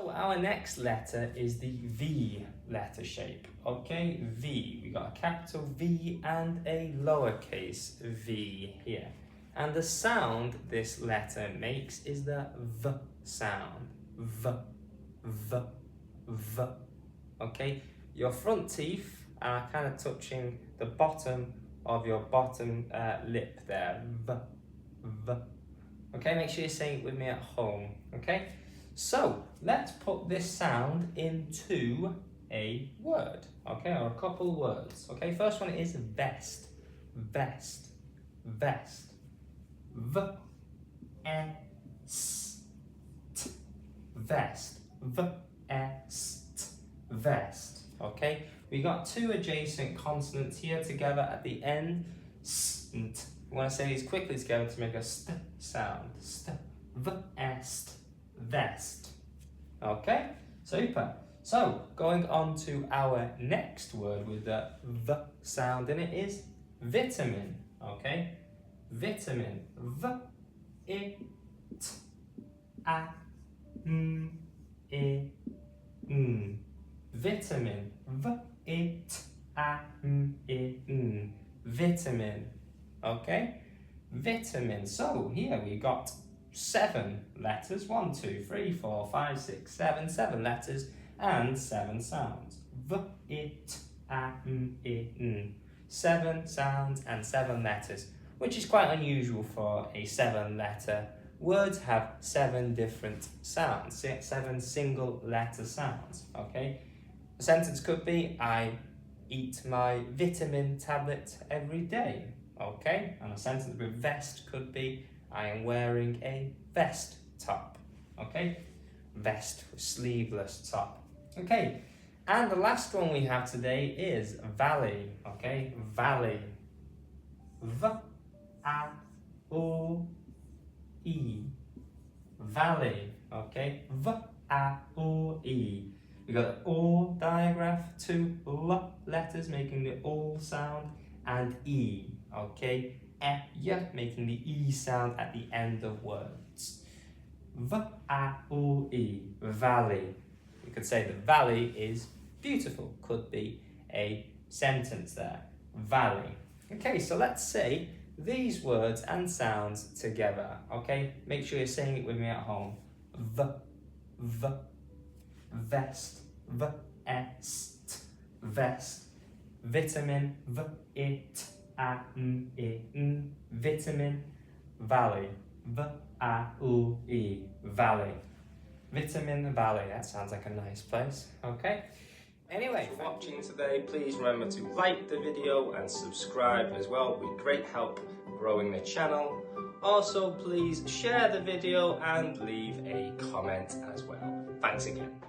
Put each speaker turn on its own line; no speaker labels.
So our next letter is the V letter shape. Okay, V. We got a capital V and a lowercase v here. And the sound this letter makes is the V sound. V, V, V. Okay, your front teeth are kind of touching the bottom of your bottom lip there. V, V. Okay, make sure you're saying it with me at home. Okay, so let's put this sound into a word. Okay, or a couple words. Okay, first one is vest. Vest. Vest. V, E, S, T. Vest. V, E, S, T. Vest. Okay, we got two adjacent consonants here together at the end. S, and T. We want to say these quickly together to make a st sound. St, vest, vest. Okay, super. So, going on to our next word with the V sound in it is vitamin. Okay, vitamin. V, I, T, A, M, I, N. Vitamin. V, I, T, A, M, I, N. Vitamin. Okay, vitamin. So here we got 7 letters. 1, 2, 3, 4, 5, 6, 7. 7 letters and 7 sounds. V, I, T, A, M, I, N. 7 sounds and 7 letters, which is quite unusual for a 7-letter. Words have 7 different sounds, 7 single letter sounds. Okay, a sentence could be I eat my vitamin tablet every day. Okay, and a sentence with vest could be I am wearing a vest top. Okay, vest, sleeveless top. Okay, and the last one we have today is valley. Okay, valley. V, A, O, E. Valley. Okay, V, A, O, E. We got the O digraph, 2 L letters making the O sound, and E. Okay, Y making the E sound at the end of words. V, A, O, E. Valley. You could say the valley is beautiful. Could be a sentence there. Valley. Okay, so let's say these words and sounds together. Okay, make sure you're saying it with me at home. V, V, vest, V, S, T, vest. Vitamin, V, I, T, A, M, I, N. Vitamin. Valley, V, A, O, E. Valley. Vitamin Valley, that sounds like a nice place. Okay. Anyway, for watching today, please remember to like the video and subscribe as well. It would be great help growing the channel. Also, please share the video and leave a comment as well. Thanks again.